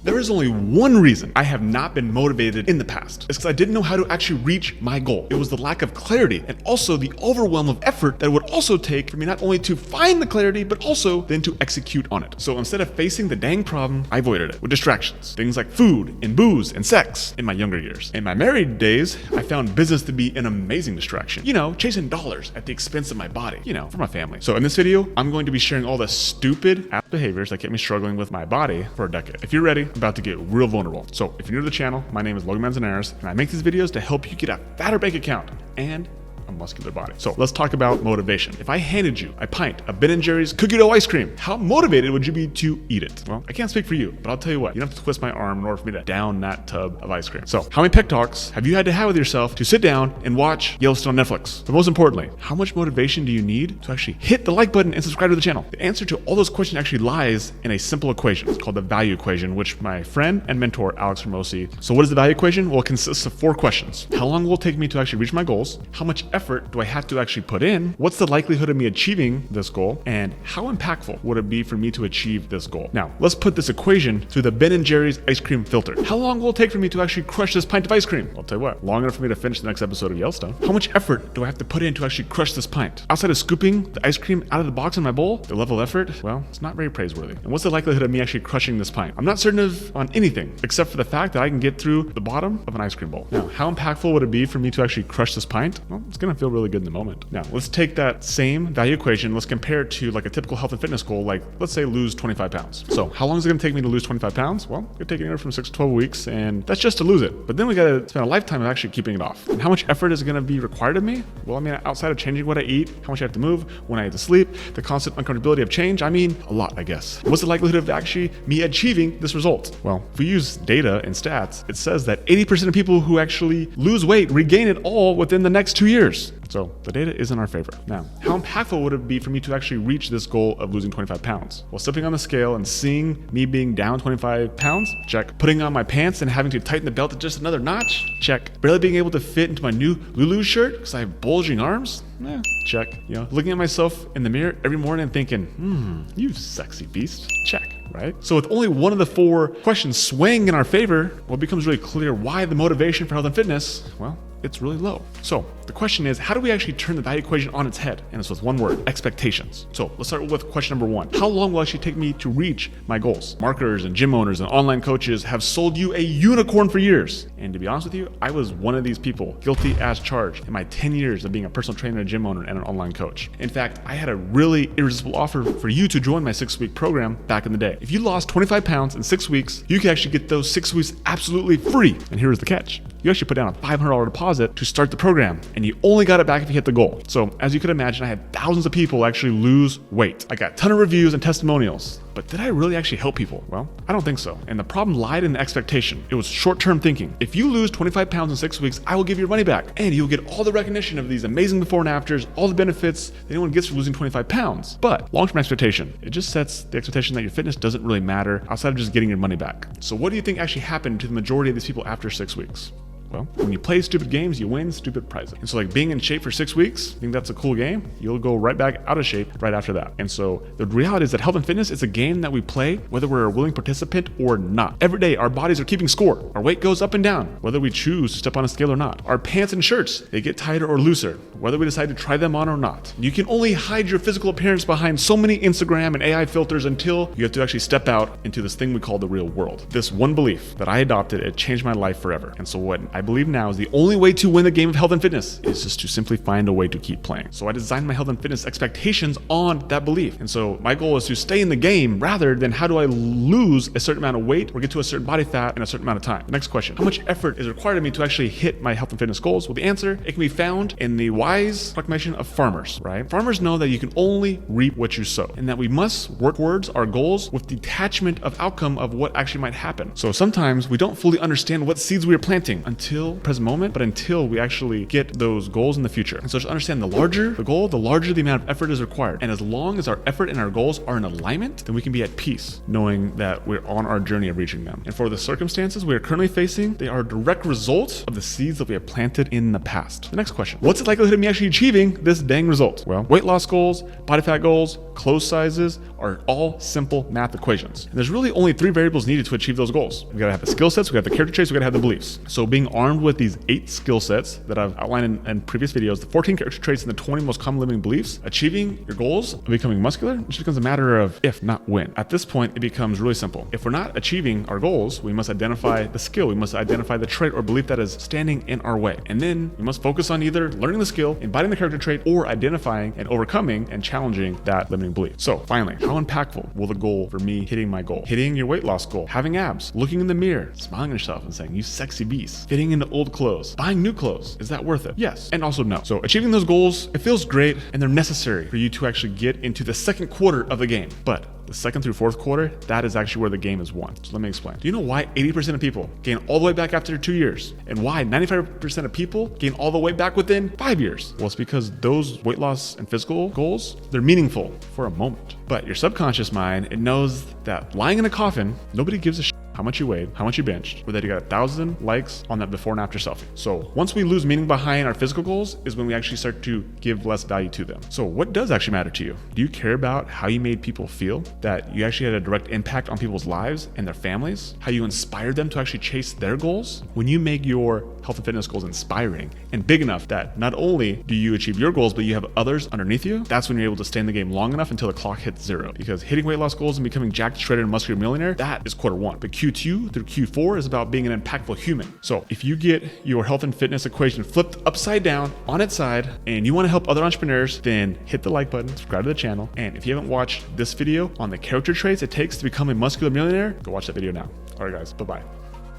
There is only one reason I have not been motivated in the past. It's because I didn't know how to actually reach my goal. It was the lack of clarity and also the overwhelm of effort that it would also take for me not only to find the clarity, but also then to execute on it. So instead of facing the dang problem, I avoided it with distractions. Things like food and booze and sex in my younger years. In my married days, I found business to be an amazing distraction. Chasing dollars at the expense of my body, for my family. So in this video, I'm going to be sharing all the stupid app behaviors that kept me struggling with my body for a decade. If you're ready, I'm about to get real vulnerable. So if you're new to the channel, my name is Logan Manzanares, and I make these videos to help you get a fatter bank account and a muscular body. So let's talk about motivation. If I handed you a pint of Ben & Jerry's cookie dough ice cream, how motivated would you be to eat it? Well, I can't speak for you, but I'll tell you what, you don't have to twist my arm in order for me to down that tub of ice cream. So how many pep talks have you had to have with yourself to sit down and watch Yellowstone on Netflix? But most importantly, how much motivation do you need to actually hit the like button and subscribe to the channel? The answer to all those questions actually lies in a simple equation. It's called the value equation, which my friend and mentor, Alex Hermosi. So what is the value equation? Well, it consists of 4 questions. How long will it take me to actually reach my goals? How much effort do I have to actually put in? What's the likelihood of me achieving this goal? And how impactful would it be for me to achieve this goal? Now, let's put this equation through the Ben & Jerry's ice cream filter. How long will it take for me to actually crush this pint of ice cream? I'll tell you what, long enough for me to finish the next episode of Yellowstone. How much effort do I have to put in to actually crush this pint? Outside of scooping the ice cream out of the box in my bowl, the level of effort, well, it's not very praiseworthy. And what's the likelihood of me actually crushing this pint? I'm not certain on anything except for the fact that I can get through the bottom of an ice cream bowl. Now, how impactful would it be for me to actually crush this pint? Well, it's gonna feel really good in the moment. Now, let's take that same value equation, let's compare it to like a typical health and fitness goal, like let's say lose 25 pounds. So how long is it gonna take me to lose 25 pounds? Well, it could take anywhere from 6 to 12 weeks, and that's just to lose it. But then we gotta spend a lifetime of actually keeping it off. And how much effort is gonna be required of me? Well, I mean, outside of changing what I eat, how much I have to move, when I have to sleep, the constant uncomfortability of change, I mean, a lot, I guess. What's the likelihood of actually me achieving this result? Well, if we use data and stats, it says that 80% of people who actually lose weight regain it all within the next 2 years. So the data is in our favor. Now, how impactful would it be for me to actually reach this goal of losing 25 pounds? Well, stepping on the scale and seeing me being down 25 pounds, check. Putting on my pants and having to tighten the belt to just another notch, check. Barely being able to fit into my new Lulu shirt because I have bulging arms, check. Looking at myself in the mirror every morning and thinking, you sexy beast, check. Right? So with only one of the 4 questions swaying in our favor, well, it becomes really clear why the motivation for health and fitness, well, it's really low. So the question is, how do we actually turn the value equation on its head? And it's with one word, expectations. So let's start with question number 1. How long will it actually take me to reach my goals? Marketers and gym owners and online coaches have sold you a unicorn for years. And to be honest with you, I was one of these people, guilty as charged, in my 10 years of being a personal trainer, a gym owner, and an online coach. In fact, I had a really irresistible offer for you to join my 6-week program back in the day. If you lost 25 pounds in 6 weeks, you can actually get those 6 weeks absolutely free. And here's the catch. You actually put down a $500 deposit to start the program, and you only got it back if you hit the goal. So as you could imagine, I had thousands of people actually lose weight. I got a ton of reviews and testimonials, but did I really actually help people? Well, I don't think so. And the problem lied in the expectation. It was short-term thinking. If you lose 25 pounds in 6 weeks, I will give you your money back, and you'll get all the recognition of these amazing before and afters, all the benefits that anyone gets for losing 25 pounds. But long-term expectation, it just sets the expectation that your fitness doesn't really matter outside of just getting your money back. So what do you think actually happened to the majority of these people after 6 weeks? Well, when you play stupid games, you win stupid prizes. And so like being in shape for 6 weeks, I think that's a cool game. You'll go right back out of shape right after that. And so the reality is that health and fitness is a game that we play whether we're a willing participant or not. Every day, our bodies are keeping score. Our weight goes up and down, whether we choose to step on a scale or not. Our pants and shirts, they get tighter or looser, whether we decide to try them on or not. You can only hide your physical appearance behind so many Instagram and AI filters until you have to actually step out into this thing we call the real world. This one belief that I adopted, it changed my life forever. And so what I believe now is the only way to win the game of health and fitness is just to simply find a way to keep playing. So I designed my health and fitness expectations on that belief. And so my goal is to stay in the game rather than how do I lose a certain amount of weight or get to a certain body fat in a certain amount of time. Next question, how much effort is required of me to actually hit my health and fitness goals? Well, the answer, it can be found in the wise proclamation of farmers, right? Farmers know that you can only reap what you sow and that we must work towards our goals with detachment of outcome of what actually might happen. So sometimes we don't fully understand what seeds we are planting until until present moment, but until we actually get those goals in the future. And so just understand, the larger the goal, the larger the amount of effort is required. And as long as our effort and our goals are in alignment, then we can be at peace knowing that we're on our journey of reaching them. And for the circumstances we are currently facing, they are a direct result of the seeds that we have planted in the past. The next question: what's the likelihood of me actually achieving this dang result? Well, weight loss goals, body fat goals, clothes sizes are all simple math equations. And there's really only 3 variables needed to achieve those goals. We gotta have the skill sets, we gotta have the character traits, we gotta have the beliefs. So being armed with these 8 skill sets that I've outlined in previous videos, the 14 character traits and the 20 most common limiting beliefs, achieving your goals of becoming muscular, it just becomes a matter of if, not when. At this point, it becomes really simple. If we're not achieving our goals, we must identify the skill, we must identify the trait or belief that is standing in our way. And then we must focus on either learning the skill, embodying the character trait, or identifying and overcoming and challenging that limiting belief. So finally, how impactful will the goal for me hitting my goal, hitting your weight loss goal, having abs, looking in the mirror, smiling at yourself and saying, "You sexy beast," fitting into old clothes, buying new clothes, is that worth it? Yes, and also no. So achieving those goals, it feels great and they're necessary for you to actually get into the second quarter of the game. But the second through fourth quarter, that is actually where the game is won. So let me explain. Do you know why 80% of people gain all the way back after 2 years? And why 95% of people gain all the way back within 5 years? Well, it's because those weight loss and physical goals, they're meaningful for a moment. But your subconscious mind, it knows that lying in a coffin, nobody gives a shit how much you weighed, how much you benched, or that you got 1,000 likes on that before and after selfie. So once we lose meaning behind our physical goals is when we actually start to give less value to them. So what does actually matter to you? Do you care about how you made people feel? That you actually had a direct impact on people's lives and their families? How you inspired them to actually chase their goals? When you make your health and fitness goals inspiring and big enough that not only do you achieve your goals, but you have others underneath you, that's when you're able to stay in the game long enough until the clock hits 0. Because hitting weight loss goals and becoming jacked, shredded, and muscular millionaire, that is quarter 1. But Q2 through Q4 is about being an impactful human. So if you get your health and fitness equation flipped upside down on its side and you want to help other entrepreneurs, then hit the like button, subscribe to the channel. And if you haven't watched this video on the character traits it takes to become a muscular millionaire, go watch that video now. All right, guys, bye-bye.